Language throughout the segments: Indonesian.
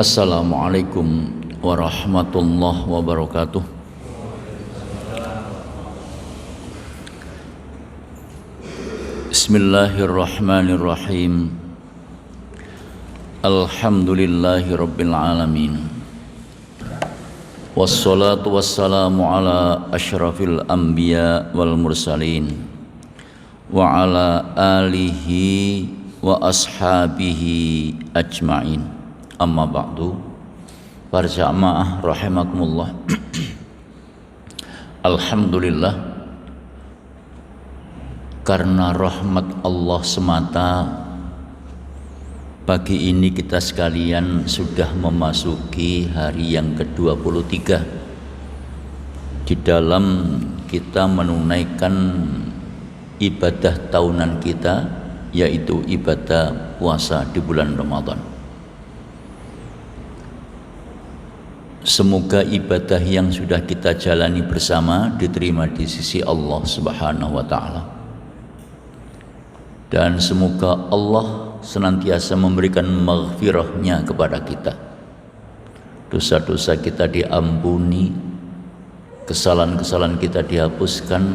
Assalamualaikum warahmatullahi wabarakatuh. Bismillahirrahmanirrahim. Alhamdulillahi rabbil alamin. Wassalatu wassalamu ala asyrafil anbiya wal mursalin wa ala alihi wa ashabihi ajma'in. Amma ba'du. Para jamaah rahimakumullah. Alhamdulillah, karena rahmat Allah semata pagi ini kita sekalian sudah memasuki hari yang ke-23 di dalam kita menunaikan ibadah tahunan kita, yaitu ibadah puasa di bulan Ramadan. Semoga ibadah yang sudah kita jalani bersama diterima di sisi Allah Subhanahu wa ta'ala. Dan semoga Allah senantiasa memberikan maghfirahnya kepada kita. Dosa-dosa kita diampuni, kesalahan-kesalahan kita dihapuskan,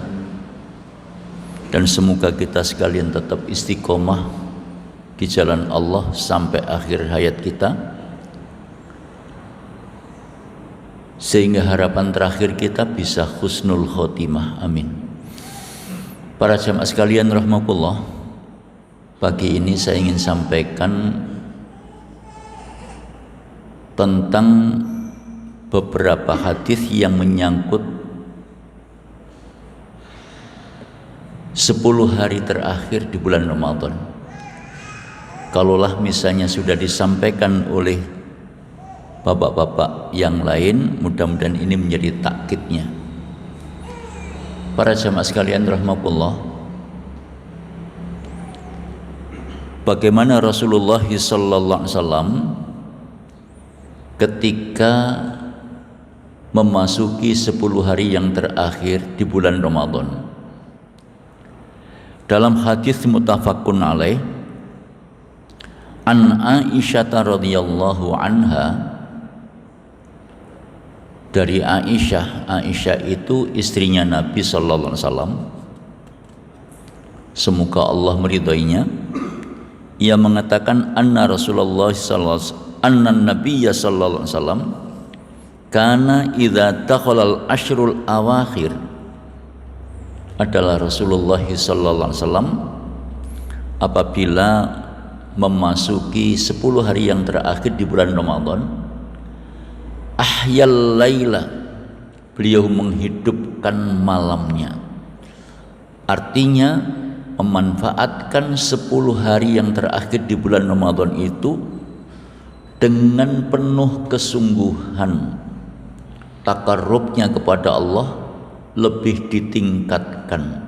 dan semoga kita sekalian tetap istiqomah di jalan Allah sampai akhir hayat kita, sehingga harapan terakhir kita bisa husnul khotimah. Amin. Para jamaah sekalian rahmatullah, pagi ini saya ingin sampaikan tentang beberapa hadis yang menyangkut 10 hari terakhir di bulan Ramadan. Kalaulah misalnya sudah disampaikan oleh bapak-bapak yang lain, mudah-mudahan ini menjadi takkidnya. Para jamaah sekalian rahmatullah, bagaimana Rasulullah sallallahu alaihi wasallam ketika memasuki 10 hari yang terakhir di bulan Ramadan. Dalam hadis muttafaqun alaih an Aisyah radhiyallahu anha, dari Aisyah itu istrinya Nabi sallallahu alaihi wasallam, semoga Allah meridainya. Ia mengatakan anna Rasulullah anna Nabiyya sallallahu alaihi wasallam kana idza dakhala al-ashrul awakhir, adalah Rasulullah sallallahu alaihi wasallam apabila memasuki 10 hari yang terakhir di bulan Ramadan, ahyal laila, beliau menghidupkan malamnya. Artinya memanfaatkan 10 hari yang terakhir di bulan Ramadan itu dengan penuh kesungguhan. Takarrubnya kepada Allah lebih ditingkatkan.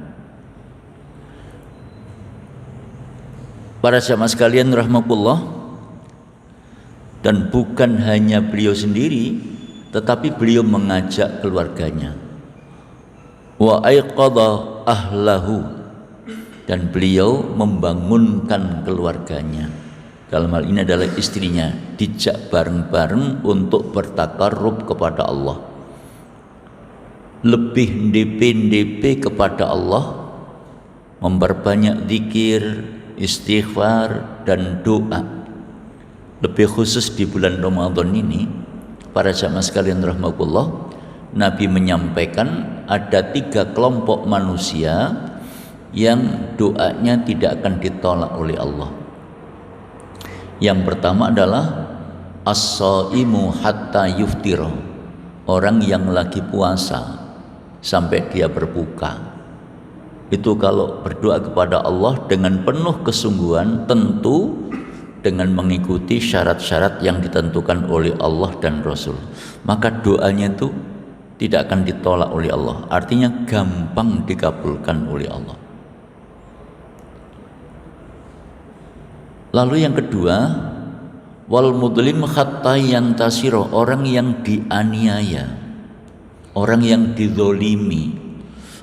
Para jamaah sekalian rahmatullah, dan bukan hanya beliau sendiri, tetapi beliau mengajak keluarganya. Wa aiqadha ahlahu, dan beliau membangunkan keluarganya. Dalam hal ini adalah istrinya, dijak bareng-bareng untuk bertakarrub kepada Allah, lebih ndp kepada Allah, memperbanyak zikir, istighfar dan doa. Lebih khusus di bulan Ramadan ini, para jamaah sekalian rahmatullah, Nabi menyampaikan ada 3 kelompok manusia yang doanya tidak akan ditolak oleh Allah. Yang pertama adalah as-shaimu hatta yuftira, orang yang lagi puasa sampai dia berbuka. Itu kalau berdoa kepada Allah dengan penuh kesungguhan, tentu dengan mengikuti syarat-syarat yang ditentukan oleh Allah dan Rasul, maka doanya itu tidak akan ditolak oleh Allah. Artinya gampang dikabulkan oleh Allah. Lalu yang kedua, Wal mudlim hatta yantasiro, orang yang dianiaya, orang yang dizolimi.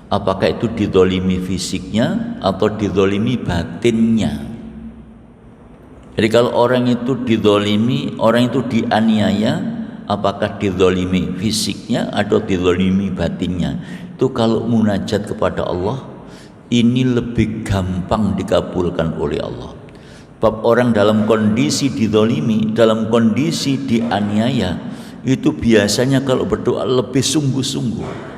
Apakah itu dizolimi fisiknya atau dizolimi batinnya? Jadi kalau orang itu dizolimi, orang itu dianiaya, apakah dizolimi fisiknya atau dizolimi batinnya? Itu kalau munajat kepada Allah, ini lebih gampang dikabulkan oleh Allah. Sebab orang dalam kondisi dizolimi, dalam kondisi dianiaya, itu biasanya kalau berdoa lebih sungguh-sungguh.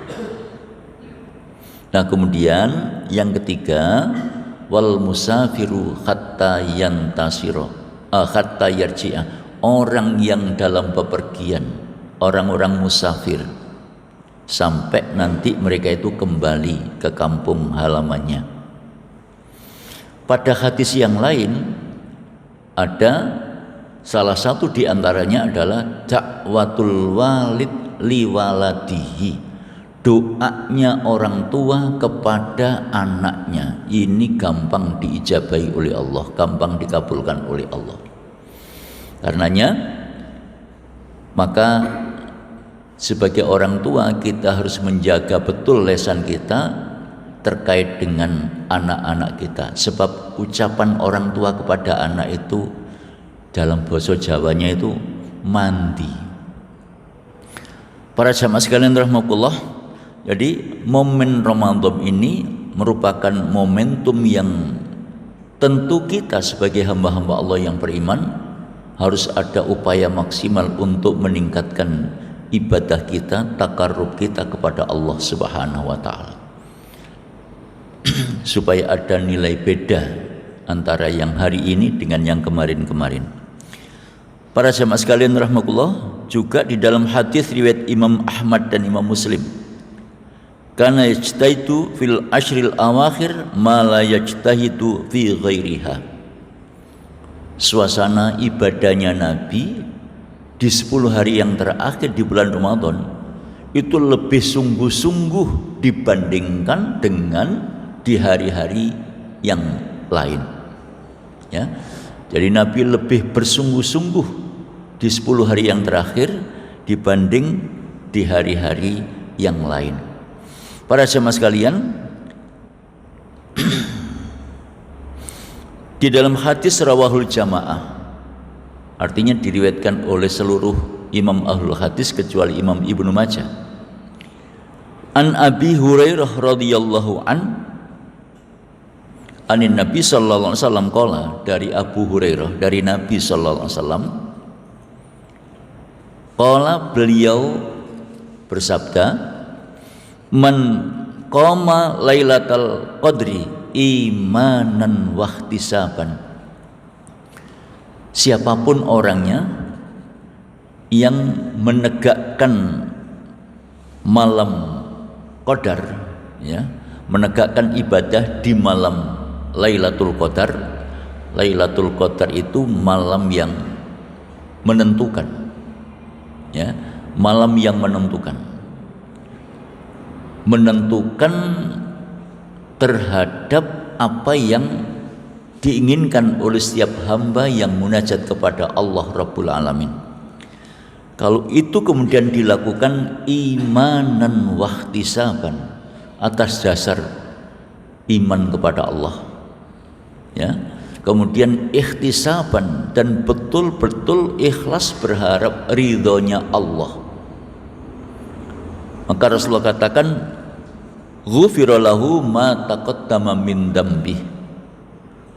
Nah kemudian yang ketiga, wal musafiru hatta yantasiro, hatta yarji'a, orang yang dalam bepergian, orang-orang musafir, sampai nanti mereka itu kembali ke kampung halamannya. Pada hadis yang lain ada salah satu di antaranya adalah da'watul walid liwaladihi, doanya orang tua kepada anaknya. Ini gampang diijabahi oleh Allah, gampang dikabulkan oleh Allah. Karenanya maka sebagai orang tua kita harus menjaga betul lisan kita terkait dengan anak-anak kita. Sebab ucapan orang tua kepada anak itu dalam bahasa Jawanya itu mandi. Para jamaah sekalian rahimakumullah, jadi momen Ramadan ini merupakan momentum yang tentu kita sebagai hamba-hamba Allah yang beriman harus ada upaya maksimal untuk meningkatkan ibadah kita, takarrub kita kepada Allah Subhanahu wa taala. Supaya ada nilai beda antara yang hari ini dengan yang kemarin-kemarin. Para jamaah sekalian rahmatullah, juga di dalam hadis riwayat Imam Ahmad dan Imam Muslim, kana yajtahidu fil ashril awakhir ma la yajtahidu fi ghairiha. Suasana ibadahnya Nabi di 10 hari yang terakhir di bulan Ramadan itu lebih sungguh-sungguh dibandingkan dengan di hari-hari yang lain. Ya. Jadi Nabi lebih bersungguh-sungguh di 10 hari yang terakhir dibanding di hari-hari yang lain. Para jemaah sekalian, di dalam hadis rawahul jamaah, artinya diriwayatkan oleh seluruh imam ahlul hadis kecuali Imam Ibnu Majah, an Abi Hurairah radhiyallahu anin Nabi sallallahu alaihi wasallam qala, dari Abu Hurairah dari Nabi sallallahu alaihi wasallam qala, beliau bersabda, man qama lailatal qadri imanan wahtisaban, siapapun orangnya yang menegakkan malam qadar, ya, menegakkan ibadah di malam Lailatul Qadar. Lailatul Qadar itu malam yang menentukan, ya, malam yang menentukan terhadap apa yang diinginkan oleh setiap hamba yang munajat kepada Allah Rabbul Alamin. Kalau itu kemudian dilakukan imanan wahtisaban, atas dasar iman kepada Allah, ya, kemudian ikhtisaban dan betul-betul ikhlas berharap ridhonya Allah, maka Rasulullah katakan ghufira lahu ma taqaddama min dzambi,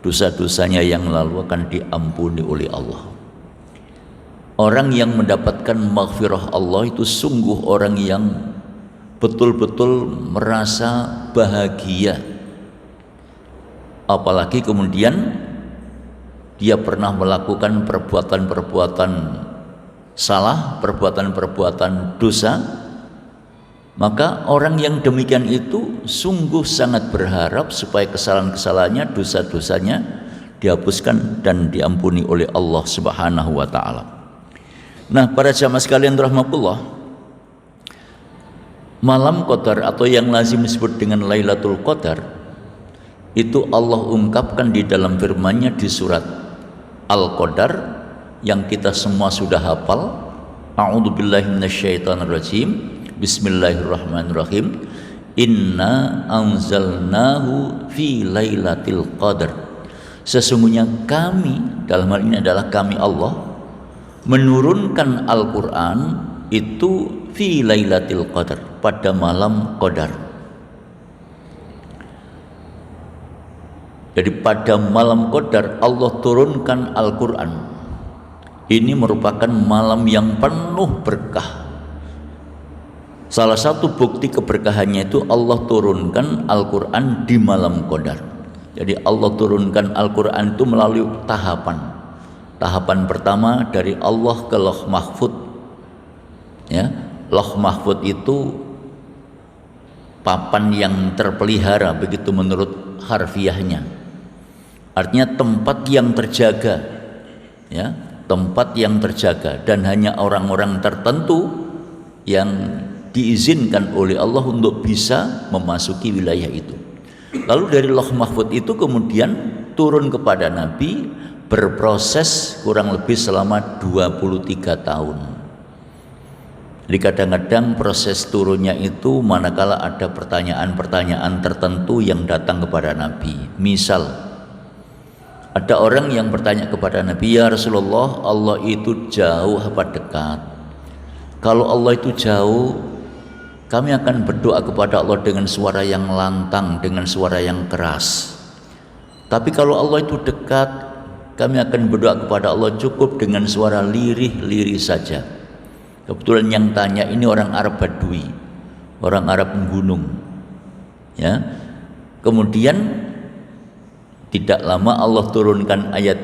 dosa-dosanya yang lalu akan diampuni oleh Allah. Orang yang mendapatkan maghfirah Allah itu sungguh orang yang betul-betul merasa bahagia. Apalagi kemudian dia pernah melakukan perbuatan-perbuatan salah, perbuatan-perbuatan dosa, maka orang yang demikian itu sungguh sangat berharap supaya kesalahan-kesalahannya, dosa-dosanya dihapuskan dan diampuni oleh Allah Subhanahu wa taala. Nah, para jamaah sekalian rahmatullah, malam Qadar atau yang lazim disebut dengan Lailatul Qadar itu Allah ungkapkan di dalam firman-Nya di surat Al-Qadar, yang kita semua sudah hafal. A'udzubillahi minasyaitonirrajim. Bismillahirrahmanirrahim. Inna anzalnahu fi lailatul qadar. Sesungguhnya kami, dalam hal ini adalah kami Allah, menurunkan Al-Quran itu fi lailatul qadar, pada malam qadar. Jadi pada malam qadar Allah turunkan Al-Quran. Ini merupakan malam yang penuh berkah. Salah satu bukti keberkahannya itu Allah turunkan Al-Quran di malam qadar. Jadi Allah turunkan Al-Quran itu melalui tahapan. Tahapan pertama dari Allah ke Lauh Mahfud. Ya, Lauh Mahfud itu papan yang terpelihara, begitu menurut harfiahnya. Artinya tempat yang terjaga, ya, tempat yang terjaga, dan hanya orang-orang tertentu yang diizinkan oleh Allah untuk bisa memasuki wilayah itu. Lalu dari Lauh Mahfud itu kemudian turun kepada Nabi, berproses kurang lebih selama 23 tahun. Jadi kadang-kadang proses turunnya itu manakala ada pertanyaan-pertanyaan tertentu yang datang kepada Nabi. Misal, ada orang yang bertanya kepada Nabi, ya Rasulullah, Allah itu jauh apa dekat? Kalau Allah itu jauh, kami akan berdoa kepada Allah dengan suara yang lantang, dengan suara yang keras. Tapi kalau Allah itu dekat, kami akan berdoa kepada Allah cukup dengan suara lirih-lirih saja. Kebetulan yang tanya ini orang Arab Badui, orang Arab gunung. Ya. Kemudian tidak lama Allah turunkan ayat,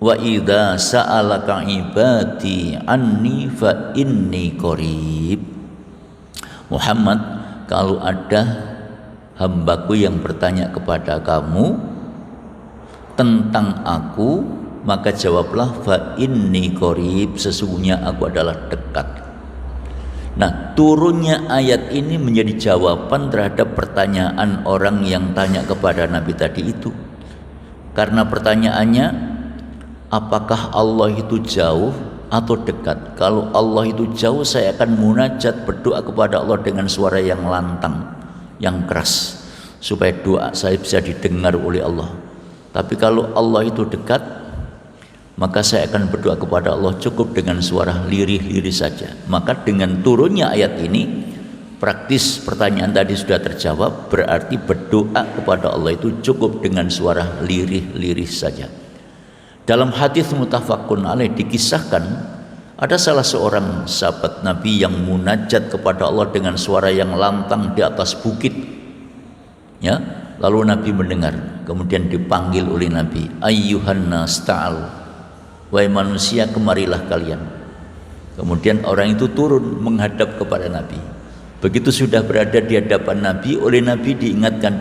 wa idza sa'alaka ibadi anni fa inni qarib. Muhammad, kalau ada hambaku yang bertanya kepada kamu tentang aku, maka jawablah fa inni qarib, sesungguhnya aku adalah dekat. Nah, turunnya ayat ini menjadi jawaban terhadap pertanyaan orang yang tanya kepada Nabi tadi itu. Karena pertanyaannya, apakah Allah itu jauh atau dekat? Kalau Allah itu jauh, saya akan munajat, berdoa kepada Allah dengan suara yang lantang, yang keras, supaya doa saya bisa didengar oleh Allah. Tapi kalau Allah itu dekat, maka saya akan berdoa kepada Allah cukup dengan suara lirih-lirih saja. Maka dengan turunnya ayat ini, praktis pertanyaan tadi sudah terjawab. Berarti berdoa kepada Allah itu cukup dengan suara lirih-lirih saja. Dalam hadis muttafaqun alaih dikisahkan, ada salah seorang sahabat Nabi yang munajat kepada Allah dengan suara yang lantang di atas bukit. Ya, lalu Nabi mendengar, kemudian dipanggil oleh Nabi, ayyuhan nas ta'al, wahai manusia kemarilah kalian. Kemudian orang itu turun menghadap kepada Nabi. Begitu sudah berada di hadapan Nabi, oleh Nabi diingatkan,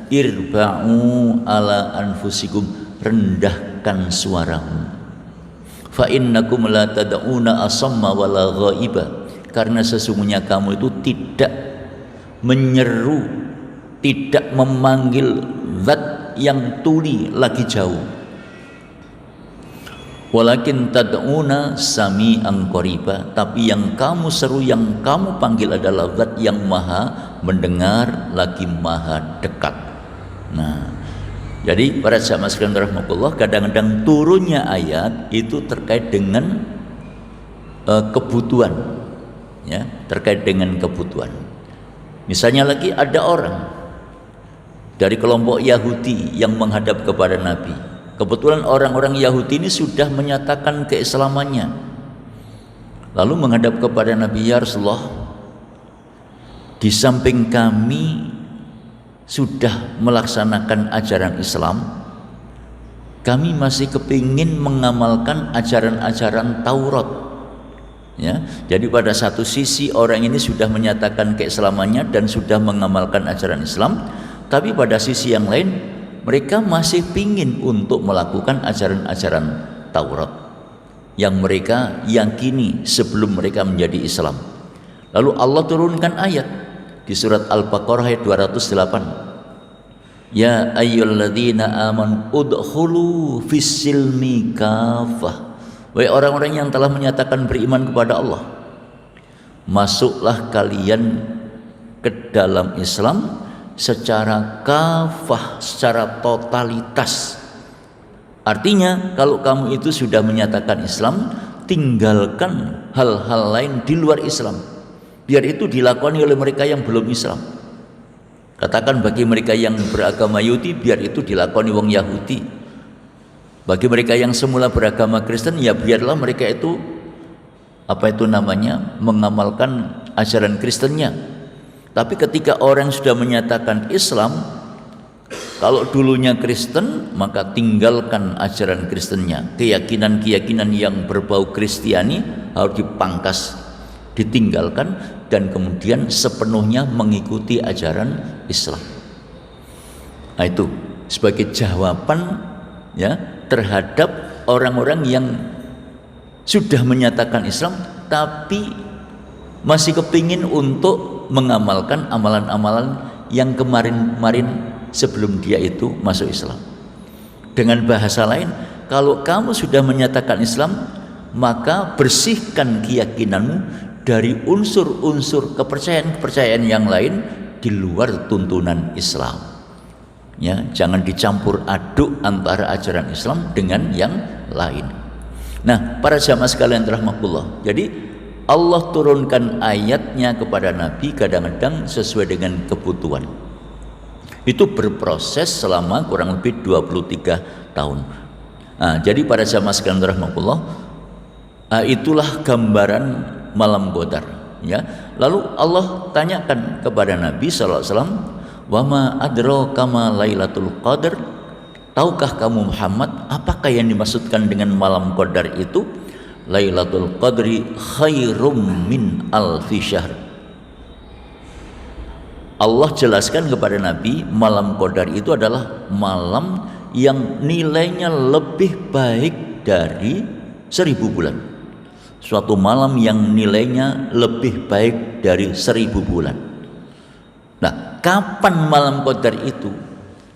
irba'u ala anfusikum, rendahkan suaramu. Fa innakum la tad'una asamma wala ghaiba, karena sesungguhnya kamu itu tidak menyeru, tidak memanggil zat yang tuli lagi jauh. Walakin tad'una sami'an qariba, tapi yang kamu seru, yang kamu panggil adalah zat yang maha mendengar lagi maha dekat. Nah, jadi para jamaah sekalian rahmatullah, kadang-kadang turunnya ayat itu terkait dengan kebutuhan, ya, terkait dengan kebutuhan. Misalnya lagi ada orang dari kelompok Yahudi yang menghadap kepada Nabi. Kebetulan orang-orang Yahudi ini sudah menyatakan keislamannya, lalu menghadap kepada Nabi, ya Rasulullah, di samping kami sudah melaksanakan ajaran Islam, kami masih kepingin mengamalkan ajaran-ajaran Taurat. Ya, jadi pada satu sisi orang ini sudah menyatakan keislamannya dan sudah mengamalkan ajaran Islam, tapi pada sisi yang lain mereka masih pingin untuk melakukan ajaran-ajaran Taurat yang mereka yakini sebelum mereka menjadi Islam. Lalu Allah turunkan ayat di surat Al-Baqarah ayat 208. Ya ayyuhalladzina amanu udkhulu fis-silmi kafah Wahai orang-orang yang telah menyatakan beriman kepada Allah, masuklah kalian ke dalam Islam secara kafah, secara totalitas. Artinya kalau kamu itu sudah menyatakan Islam, tinggalkan hal-hal lain di luar Islam, biar itu dilakoni oleh mereka yang belum Islam. Katakan bagi mereka yang beragama Yahudi, biar itu dilakoni wong Yahudi. Bagi mereka yang semula beragama Kristen, ya biarlah mereka itu mengamalkan ajaran Kristennya. Tapi ketika orang sudah menyatakan Islam, kalau dulunya Kristen, maka tinggalkan ajaran Kristennya. Keyakinan-keyakinan yang berbau Kristiani harus dipangkas, ditinggalkan, dan kemudian sepenuhnya mengikuti ajaran Islam. Nah, itu sebagai jawaban ya terhadap orang-orang yang sudah menyatakan Islam tapi masih kepingin untuk mengamalkan amalan-amalan yang kemarin-kemarin sebelum dia itu masuk Islam. Dengan bahasa lain, kalau kamu sudah menyatakan Islam, maka bersihkan keyakinanmu dari unsur-unsur kepercayaan-kepercayaan yang lain di luar tuntunan Islam. Ya, jangan dicampur aduk antara ajaran Islam dengan yang lain. Nah, para jamaah sekalian rahmatullah, jadi Allah turunkan ayatnya kepada Nabi kadang-kadang sesuai dengan kebutuhan. Itu berproses selama kurang lebih 23 tahun. Nah, jadi para jamaah sekalian rahmatullah, itulah gambaran malam Qadar. Ya, lalu Allah tanyakan kepada Nabi sallallahu alaihi wasallam, wa ma adraka ma lailatul qadar, tahukah kamu Muhammad apakah yang dimaksudkan dengan malam Qadar itu? Lailatul qadri khairum min alfi syahr. Allah jelaskan kepada Nabi, malam Qadar itu adalah malam yang nilainya lebih baik dari 1000 bulan. Suatu malam yang nilainya lebih baik dari 1000 bulan. Nah, kapan malam Qadar itu?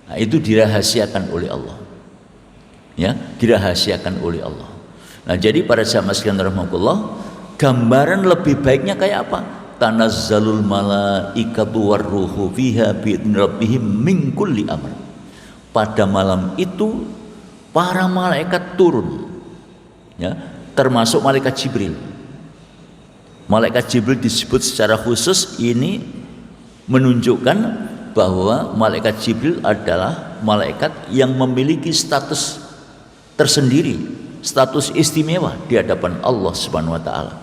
Nah, itu dirahasiakan oleh Allah. Ya, dirahasiakan oleh Allah. Nah, jadi para jamaah sekalian rahmatullah, gambaran lebih baiknya kayak apa? Tanazzalul malaikatu warruhu fiha bi'idzni rabbihim min kulli amr. Pada malam itu para malaikat turun. Ya, termasuk malaikat Jibril. Malaikat Jibril disebut secara khusus, ini menunjukkan bahwa malaikat Jibril adalah malaikat yang memiliki status tersendiri, status istimewa di hadapan Allah Subhanahu wa taala.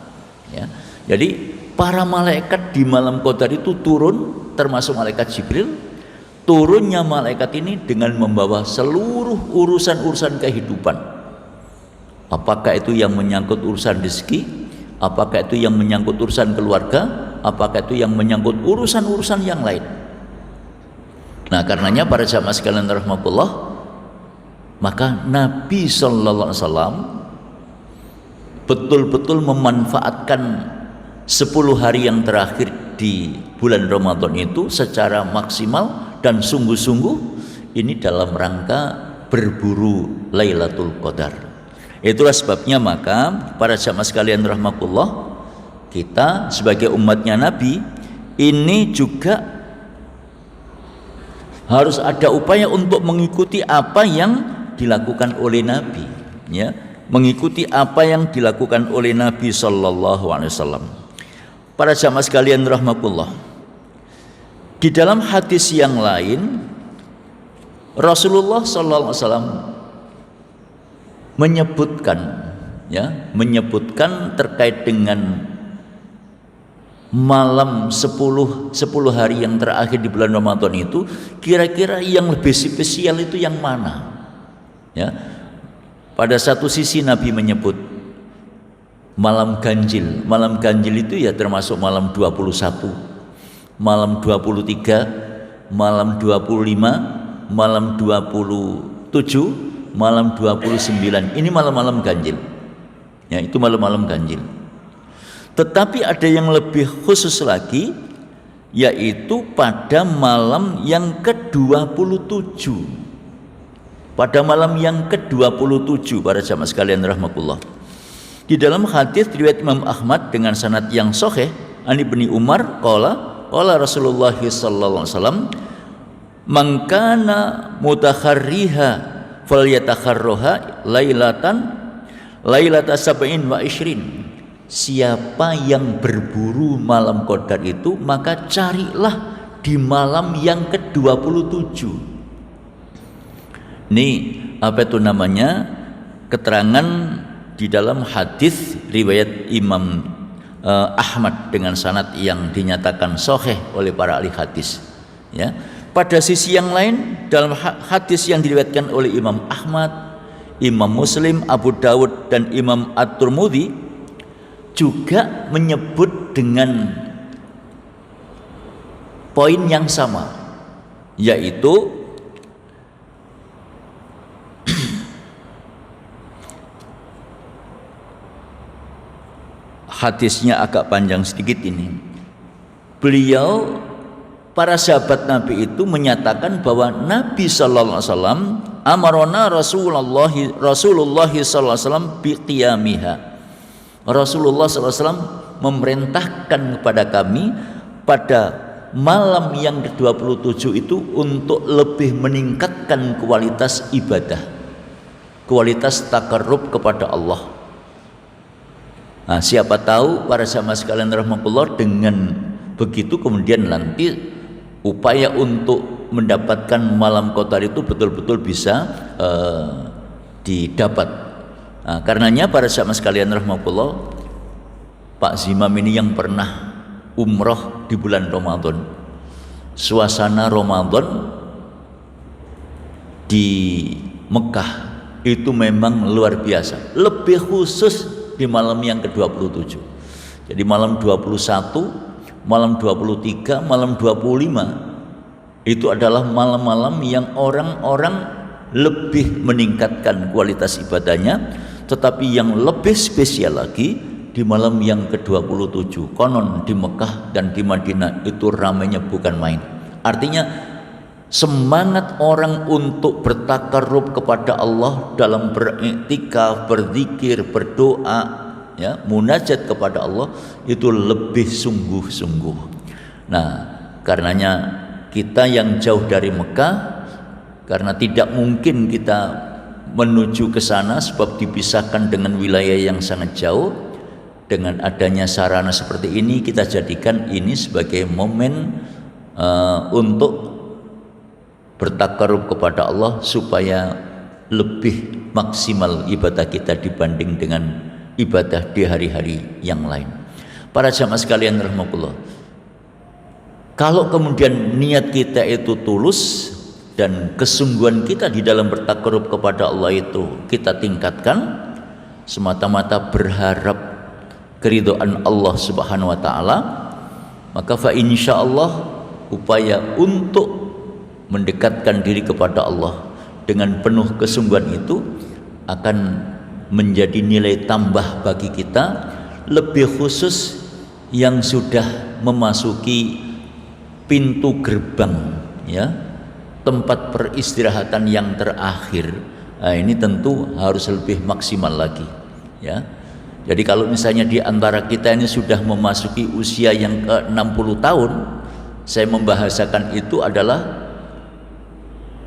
Ya. Jadi para malaikat di malam Qadar itu turun, termasuk malaikat Jibril. Turunnya malaikat ini dengan membawa seluruh urusan-urusan kehidupan. Apakah itu yang menyangkut urusan rezeki, apakah itu yang menyangkut urusan keluarga, apakah itu yang menyangkut urusan-urusan yang lain. Nah, karenanya para jamaah sekalian rahmatullah, maka Nabi sallallahu alaihi wasallam betul-betul memanfaatkan 10 hari yang terakhir di bulan Ramadan itu secara maksimal dan sungguh-sungguh, ini dalam rangka berburu Lailatul Qadar. Itulah sebabnya maka para jamaah sekalian rahmatullah, kita sebagai umatnya Nabi ini juga harus ada upaya untuk mengikuti apa yang dilakukan oleh Nabi, ya, mengikuti apa yang dilakukan oleh Nabi sallallahu alaihi wasallam. Para jamaah sekalian rahmatullah, di dalam hadis yang lain Rasulullah sallallahu alaihi wasallam menyebutkan terkait dengan malam 10 hari yang terakhir di bulan Ramadan itu, kira-kira yang lebih spesial itu yang mana? Ya. Pada satu sisi Nabi menyebut malam ganjil. Malam ganjil itu ya termasuk malam 21, malam 23, malam 25, malam 27, malam 29. Ini malam-malam ganjil. Ya, itu malam-malam ganjil. Tetapi ada yang lebih khusus lagi, yaitu pada malam yang ke-27. Pada malam yang ke-27 para jamaah sekalian rahmatullah. Di dalam hadis riwayat Imam Ahmad dengan sanad yang sahih, Ani bin Umar qala Rasulullah sallallahu alaihi wasallam, "Man kana mutakharriha falyatakharraha lailata sab'in wa ishrin." Siapa yang berburu malam Qadar itu, maka carilah di malam yang ke-27. Ini apa itu namanya? Keterangan di dalam hadis riwayat Imam Ahmad dengan sanad yang dinyatakan sahih oleh para ahli hadis. Ya. Pada sisi yang lain, dalam hadis yang diriwayatkan oleh Imam Ahmad, Imam Muslim, Abu Dawud dan Imam At-Tirmidzi juga menyebut dengan poin yang sama, yaitu hadisnya agak panjang sedikit ini. Beliau, para sahabat Nabi itu menyatakan bahwa Nabi sallallahu alaihi wasallam amarona Rasulullah sallallahu alaihi wasallam bi qiyamiha. Rasulullah sallallahu alaihi wasallam memerintahkan kepada kami pada malam yang ke-27 itu untuk lebih meningkatkan kualitas ibadah, kualitas takarrub kepada Allah. Nah, siapa tahu para sahabat sekalian rahmatullah, dengan begitu kemudian nanti upaya untuk mendapatkan malam Qadar itu betul-betul bisa didapat. Nah, karenanya para sahabat sekalian rahmatullah, Pak Zimam ini yang pernah umroh di bulan Ramadan, suasana Ramadan di Mekah itu memang luar biasa, lebih khusus di malam yang ke-27. Jadi malam 21, malam 23, malam 25 itu adalah malam-malam yang orang-orang lebih meningkatkan kualitas ibadahnya. Tetapi yang lebih spesial lagi di malam yang ke-27, konon di Mekah dan di Madinah itu ramainya bukan main. Artinya semangat orang untuk bertakarrub kepada Allah dalam beriktikaf, berzikir, berdoa, ya, munajat kepada Allah itu lebih sungguh-sungguh. Nah, karenanya kita yang jauh dari Mekah, karena tidak mungkin kita menuju ke sana sebab dipisahkan dengan wilayah yang sangat jauh, dengan adanya sarana seperti ini kita jadikan ini sebagai momen untuk bertakarrub kepada Allah supaya lebih maksimal ibadah kita dibanding dengan ibadah di hari-hari yang lain. Para jamaah sekalian rahmatullah, kalau kemudian niat kita itu tulus dan kesungguhan kita di dalam bertakarrub kepada Allah itu kita tingkatkan semata-mata berharap keridhaan Allah Subhanahu wa taala, maka fa insyaallah upaya untuk mendekatkan diri kepada Allah dengan penuh kesungguhan itu akan menjadi nilai tambah bagi kita, lebih khusus yang sudah memasuki pintu gerbang, ya, tempat peristirahatan yang terakhir. Nah, ini tentu harus lebih maksimal lagi, ya. Jadi kalau misalnya di antara kita ini sudah memasuki usia yang ke-60 tahun, saya membahasakan itu adalah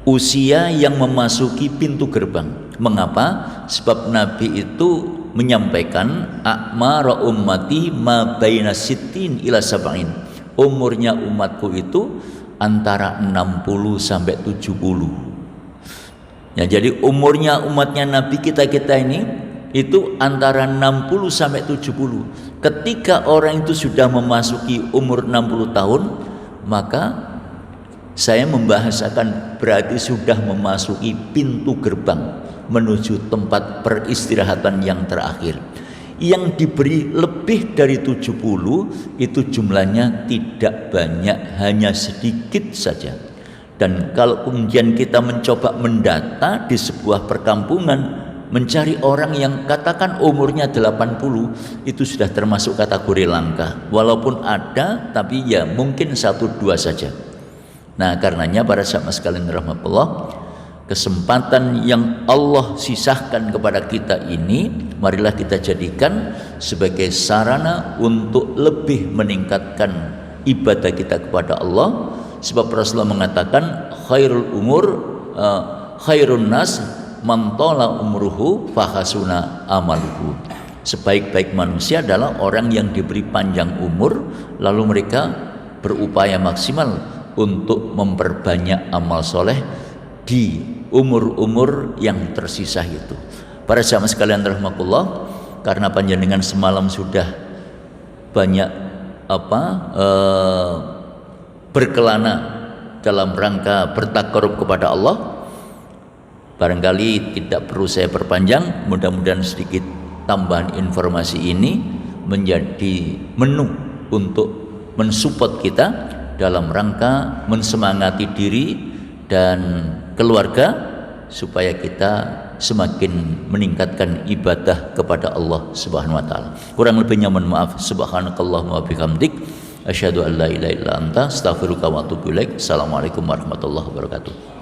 usia yang memasuki pintu gerbang. Mengapa? Sebab Nabi itu menyampaikan a'mara ummati ma baina sittin ila sab'in. Umurnya umatku itu antara 60 sampai 70. Ya, jadi umurnya umatnya Nabi kita ini itu antara 60 sampai 70. Ketika orang itu sudah memasuki umur 60 tahun, maka saya membahasakan berarti sudah memasuki pintu gerbang menuju tempat peristirahatan yang terakhir. Yang diberi lebih dari 70 itu jumlahnya tidak banyak, hanya sedikit saja. Dan kalau kemudian kita mencoba mendata di sebuah perkampungan, mencari orang yang katakan umurnya 80, itu sudah termasuk kategori langka. Walaupun ada, tapi ya mungkin 1-2 saja. Nah, karenanya para sahabat sekalian rahmatullah, kesempatan yang Allah sisahkan kepada kita ini, marilah kita jadikan sebagai sarana untuk lebih meningkatkan ibadah kita kepada Allah. Sebab Rasulullah mengatakan khairun nas man tala umruhu fahasuna amaluhu. Sebaik-baik manusia adalah orang yang diberi panjang umur lalu mereka berupaya maksimal untuk memperbanyak amal soleh di umur-umur yang tersisa itu. Para jamaah sekalian rahimakumullah, karena panjenengan semalam sudah banyak berkelana dalam rangka bertakarub kepada Allah, barangkali tidak perlu saya perpanjang. Mudah-mudahan sedikit tambahan informasi ini menjadi menu untuk mensupport kita dalam rangka mensemangati diri dan keluarga supaya kita semakin meningkatkan ibadah kepada Allah Subhanahu wa taala. Kurang lebihnya mohon maaf. Subhanakallahumma wa bihamdik asyhadu an la ilaha illa anta astaghfiruka wa atubu ilaik. Assalamualaikum warahmatullahi wabarakatuh.